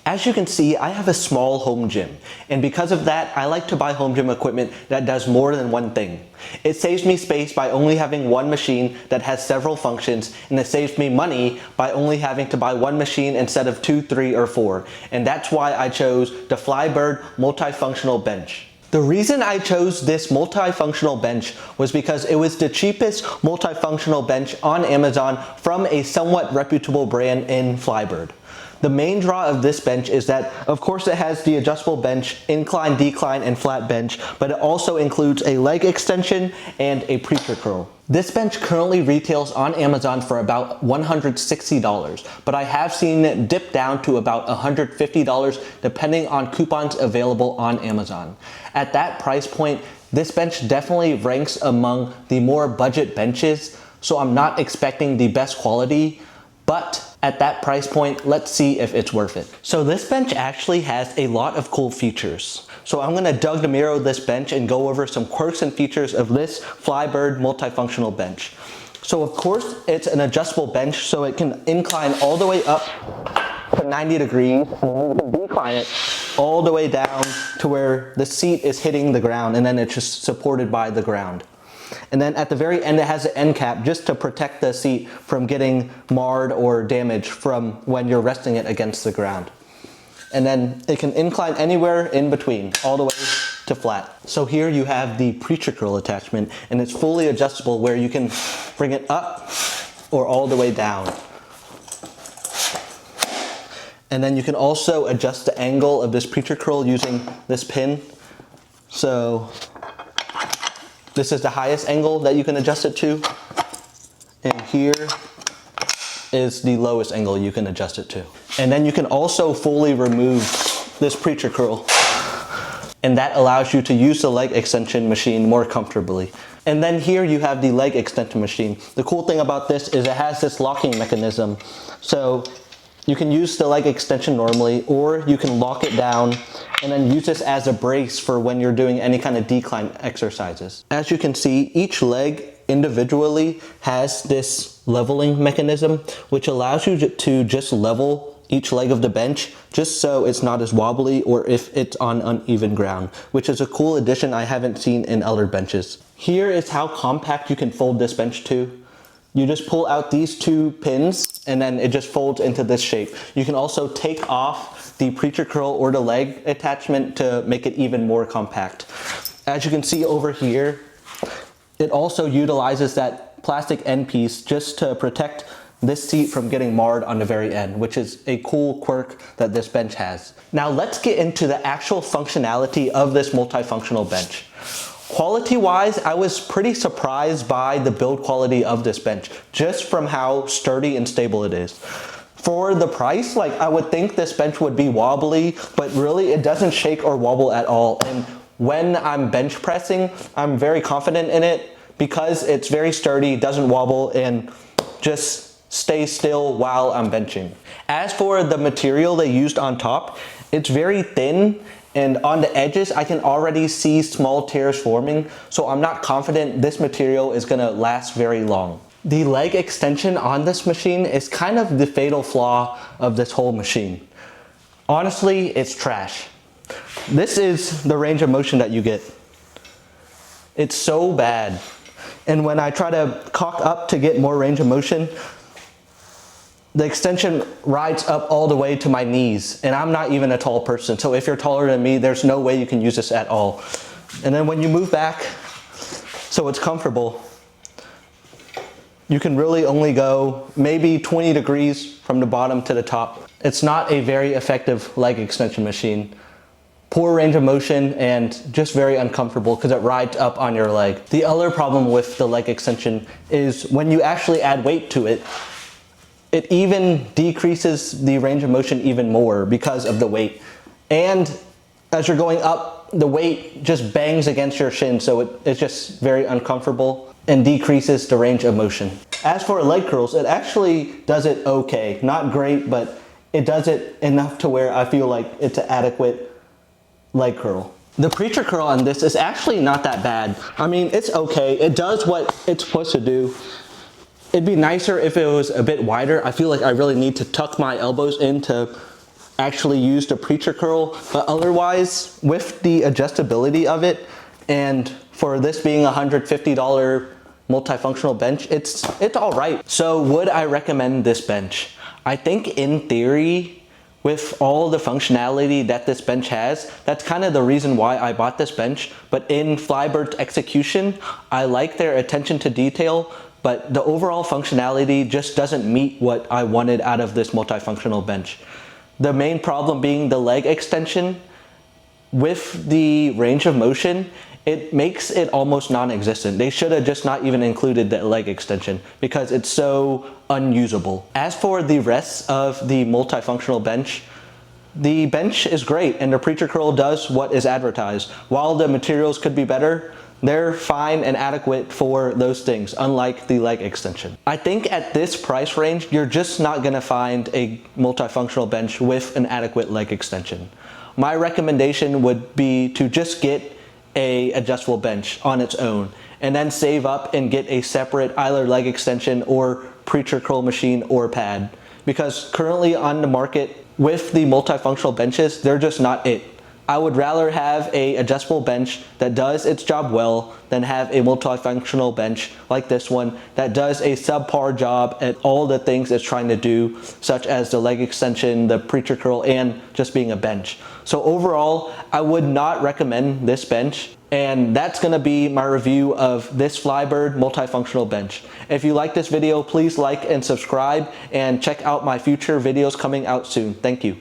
As you can see, I have a small home gym, and because of that, I like to buy home gym equipment that does more than one thing. It saves me space by only having one machine that has several functions, and it saves me money by only having to buy one machine instead of 2, 3, or 4. And that's why I chose the FLYBIRD Multifunctional Bench. The reason I chose this multifunctional bench was because it was the cheapest multifunctional bench on Amazon from a somewhat reputable brand in FLYBIRD. The main draw of this bench is that, of course, it has the adjustable bench, incline, decline, and flat bench, but it also includes a leg extension and a preacher curl. This bench currently retails on Amazon for about $160, but I have seen it dip down to about $150 depending on coupons available on Amazon. At that price point, this bench definitely ranks among the more budget benches, so I'm not expecting the best quality, but at that price point, let's see if it's worth it. So this bench actually has a lot of cool features. So I'm gonna Doug DeMiro this bench and go over some quirks and features of this FLYBIRD multifunctional bench. So of course, it's an adjustable bench, so it can incline all the way up to 90 degrees, and you can decline it all the way down to where the seat is hitting the ground, and then it's just supported by the ground. And then at the very end, it has an end cap just to protect the seat from getting marred or damaged from when you're resting it against the ground. And then it can incline anywhere in between, all the way to flat. So here you have the preacher curl attachment, and it's fully adjustable where you can bring it up or all the way down. And then you can also adjust the angle of this preacher curl using this pin. So this is the highest angle that you can adjust it to, and here is the lowest angle you can adjust it to. And then you can also fully remove this preacher curl, and that allows you to use the leg extension machine more comfortably. And then here you have the leg extension machine. The cool thing about this is it has this locking mechanism. So you can use the leg extension normally, or you can lock it down and then use this as a brace for when you're doing any kind of decline exercises. As you can see, each leg individually has this leveling mechanism, which allows you to just level each leg of the bench just so it's not as wobbly or if it's on uneven ground, which is a cool addition I haven't seen in other benches. Here is how compact you can fold this bench to. You just pull out these two pins and then it just folds into this shape. You can also take off the preacher curl or the leg attachment to make it even more compact. As you can see over here, it also utilizes that plastic end piece just to protect this seat from getting marred on the very end, which is a cool quirk that this bench has. Now let's get into the actual functionality of this multifunctional bench. Quality-wise, I was pretty surprised by the build quality of this bench, just from how sturdy and stable it is. For the price, I would think this bench would be wobbly, but really it doesn't shake or wobble at all. And when I'm bench pressing, I'm very confident in it because it's very sturdy, doesn't wobble, and just stays still while I'm benching. As for the material they used on top, it's very thin, and on the edges, I can already see small tears forming, so I'm not confident this material is gonna last very long. The leg extension on this machine is kind of the fatal flaw of this whole machine. Honestly, it's trash. This is the range of motion that you get. It's so bad. And when I try to cock up to get more range of motion, the extension rides up all the way to my knees, and I'm not even a tall person. So if you're taller than me, there's no way you can use this at all. And then when you move back, so it's comfortable, you can really only go maybe 20 degrees from the bottom to the top. It's not a very effective leg extension machine. Poor range of motion and just very uncomfortable because it rides up on your leg. The other problem with the leg extension is when you actually add weight to it, it even decreases the range of motion even more because of the weight. And as you're going up, the weight just bangs against your shin, so it's just very uncomfortable and decreases the range of motion. As for leg curls, it actually does it okay. Not great, but it does it enough to where I feel like it's an adequate leg curl. The preacher curl on this is actually not that bad. I mean, it's okay. It does what it's supposed to do. It'd be nicer if it was a bit wider. I feel like I really need to tuck my elbows in to actually used a preacher curl, but otherwise with the adjustability of it, and for this being a $150 multifunctional bench, it's all right. So would I recommend this bench? I think in theory, with all the functionality that this bench has, that's kind of the reason why I bought this bench. But in FLYBIRD's execution, I like their attention to detail, but the overall functionality just doesn't meet what I wanted out of this multifunctional bench. The main problem being the leg extension. With the range of motion, it makes it almost non-existent. They should have just not even included the leg extension because it's so unusable. As for the rest of the multifunctional bench, the bench is great and the preacher curl does what is advertised. While the materials could be better, they're fine and adequate for those things, unlike the leg extension. I think at this price range, you're just not gonna find a multifunctional bench with an adequate leg extension. My recommendation would be to just get a adjustable bench on its own and then save up and get a separate either leg extension or preacher curl machine or pad, because currently on the market with the multifunctional benches, they're just not it. I would rather have a adjustable bench that does its job well than have a multifunctional bench like this one that does a subpar job at all the things it's trying to do, such as the leg extension, the preacher curl, and just being a bench. So overall, I would not recommend this bench. And that's gonna be my review of this FLYBIRD multifunctional bench. If you like this video, please like and subscribe and check out my future videos coming out soon. Thank you.